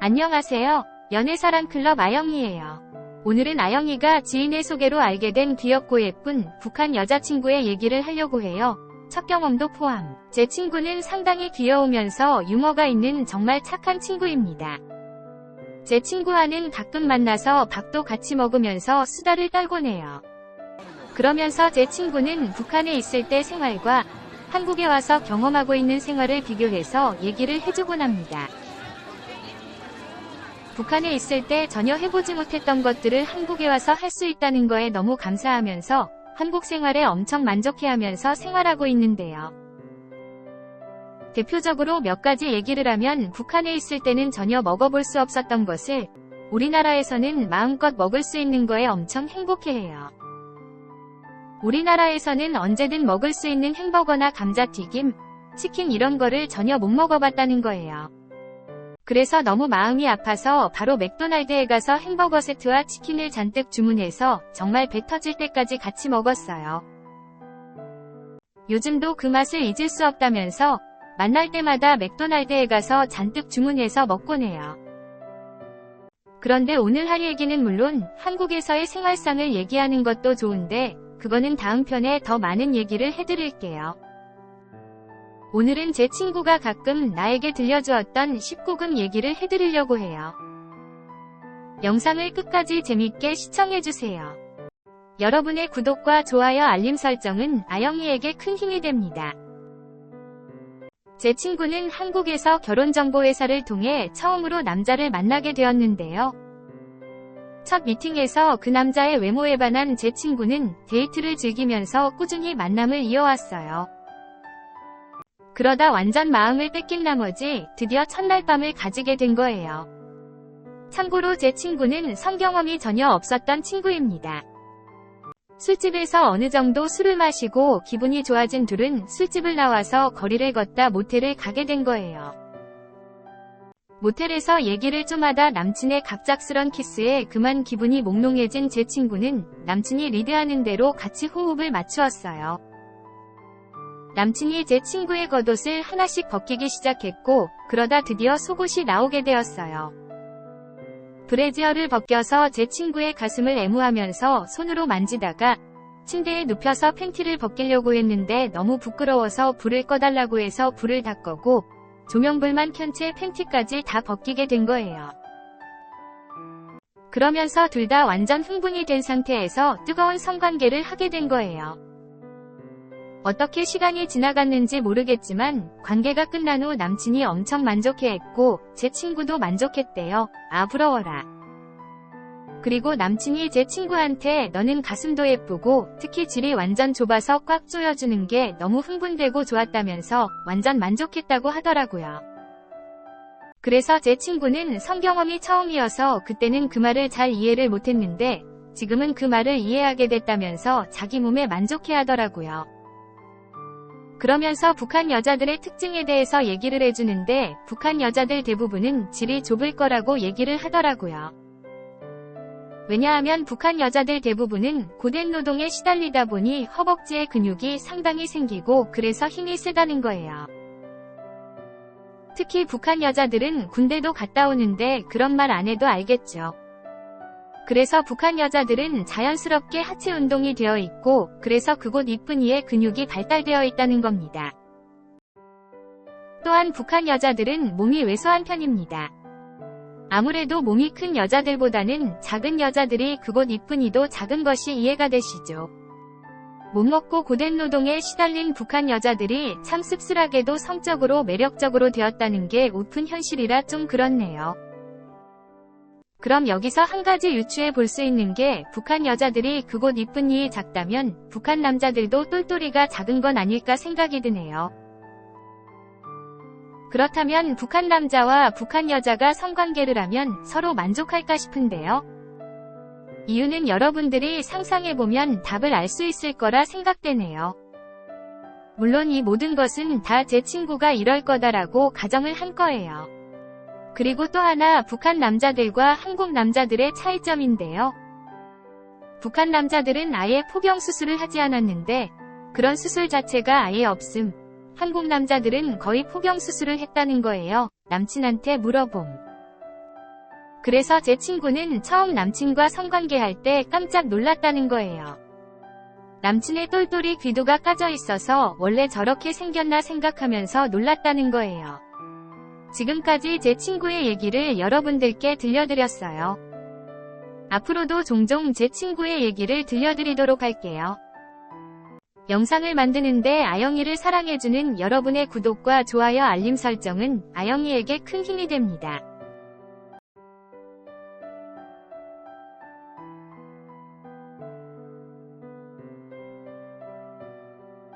안녕하세요. 연애사랑클럽 아영이에요. 오늘은 아영이가 지인의 소개로 알게 된 귀엽고 예쁜 북한 여자친구의 얘기를 하려고 해요. 첫 경험도 포함. 제 친구는 상당히 귀여우면서 유머가 있는 정말 착한 친구입니다. 제 친구와는 가끔 만나서 밥도 같이 먹으면서 수다를 떨곤 해요. 그러면서 제 친구는 북한에 있을 때 생활과 한국에 와서 경험하고 있는 생활을 비교해서 얘기를 해주곤 합니다. 북한에 있을 때 전혀 해보지 못했던 것들을 한국에 와서 할 수 있다는 거에 너무 감사하면서 한국 생활에 엄청 만족해하면서 생활하고 있는데요. 대표적으로 몇 가지 얘기를 하면 북한에 있을 때는 전혀 먹어볼 수 없었던 것을 우리나라에서는 마음껏 먹을 수 있는 거에 엄청 행복해해요. 우리나라에서는 언제든 먹을 수 있는 햄버거나 감자튀김, 치킨 이런 거를 전혀 못 먹어봤다는 거예요. 그래서 너무 마음이 아파서 바로 맥도날드에 가서 햄버거 세트와 치킨을 잔뜩 주문해서 정말 배 터질 때까지 같이 먹었어요. 요즘도 그 맛을 잊을 수 없다면서 만날 때마다 맥도날드에 가서 잔뜩 주문해서 먹곤 해요. 그런데 오늘 할 얘기는 물론 한국에서의 생활상을 얘기하는 것도 좋은데 그거는 다음 편에 더 많은 얘기를 해드릴게요. 오늘은 제 친구가 가끔 나에게 들려주었던 19금 얘기를 해드리려고 해요. 영상을 끝까지 재밌게 시청해주세요. 여러분의 구독과 좋아요 알림 설정은 아영이에게 큰 힘이 됩니다. 제 친구는 한국에서 결혼정보회사를 통해 처음으로 남자를 만나게 되었는데요. 첫 미팅에서 그 남자의 외모에 반한 제 친구는 데이트를 즐기면서 꾸준히 만남을 이어왔어요. 그러다 완전 마음을 뺏긴 나머지 드디어 첫날 밤을 가지게 된 거예요. 참고로 제 친구는 성경험이 전혀 없었던 친구입니다. 술집에서 어느 정도 술을 마시고 기분이 좋아진 둘은 술집을 나와서 거리를 걷다 모텔을 가게 된 거예요. 모텔에서 얘기를 좀 하다 남친의 갑작스런 키스에 그만 기분이 몽롱해진 제 친구는 남친이 리드하는 대로 같이 호흡을 맞추었어요. 남친이 제 친구의 겉옷을 하나씩 벗기기 시작했고 그러다 드디어 속옷이 나오게 되었어요. 브래지어를 벗겨서 제 친구의 가슴을 애무하면서 손으로 만지다가 침대에 눕혀서 팬티를 벗기려고 했는데 너무 부끄러워서 불을 꺼달라고 해서 불을 다 끄고 조명불만 켠 채 팬티까지 다 벗기게 된 거예요. 그러면서 둘 다 완전 흥분이 된 상태에서 뜨거운 성관계를 하게 된 거예요. 어떻게 시간이 지나갔는지 모르겠지만 관계가 끝난 후 남친이 엄청 만족해했고 제 친구도 만족했대요. 아 부러워라. 그리고 남친이 제 친구한테 너는 가슴도 예쁘고 특히 질이 완전 좁아서 꽉 조여주는 게 너무 흥분되고 좋았다면서 완전 만족했다고 하더라고요. 그래서 제 친구는 성경험이 처음이어서 그때는 그 말을 잘 이해를 못했는데 지금은 그 말을 이해하게 됐다면서 자기 몸에 만족해하더라고요. 그러면서 북한 여자들의 특징에 대해서 얘기를 해주는데 북한 여자들 대부분은 질이 좁을 거라고 얘기를 하더라고요. 왜냐하면 북한 여자들 대부분은 고된 노동에 시달리다 보니 허벅지에 근육이 상당히 생기고 그래서 힘이 세다는 거예요. 특히 북한 여자들은 군대도 갔다 오는데 그런 말 안 해도 알겠죠. 그래서 북한 여자들은 자연스럽게 하체 운동이 되어 있고 그래서 그곳 이쁜이의 근육이 발달되어 있다는 겁니다. 또한 북한 여자들은 몸이 왜소한 편입니다. 아무래도 몸이 큰 여자들보다는 작은 여자들이 그곳 이쁜이도 작은 것이 이해가 되시죠. 못 먹고 고된 노동에 시달린 북한 여자들이 참 씁쓸하게도 성적으로 매력적으로 되었다는 게 웃픈 현실이라 좀 그렇네요. 그럼 여기서 한 가지 유추해 볼 수 있는 게 북한 여자들이 그곳 이쁜이이 작다면 북한 남자들도 똘똘이가 작은 건 아닐까 생각이 드네요. 그렇다면 북한 남자와 북한 여자가 성관계를 하면 서로 만족할까 싶은데요. 이유는 여러분들이 상상해보면 답을 알 수 있을 거라 생각되네요. 물론 이 모든 것은 다 제 친구가 이럴 거다라고 가정을 한 거예요. 그리고 또 하나 북한 남자들과 한국 남자들의 차이점인데요. 북한 남자들은 아예 포경 수술을 하지 않았는데 그런 수술 자체가 아예 없음. 한국 남자들은 거의 포경 수술을 했다는 거예요. 남친한테 물어봄. 그래서 제 친구는 처음 남친과 성관계할 때 깜짝 놀랐다는 거예요. 남친의 똘똘이 귀도가 까져 있어서 원래 저렇게 생겼나 생각하면서 놀랐다는 거예요. 지금까지 제 친구의 얘기를 여러분들께 들려드렸어요. 앞으로도 종종 제 친구의 얘기를 들려드리도록 할게요. 영상을 만드는데 아영이를 사랑해주는 여러분의 구독과 좋아요 알림 설정은 아영이에게 큰 힘이 됩니다.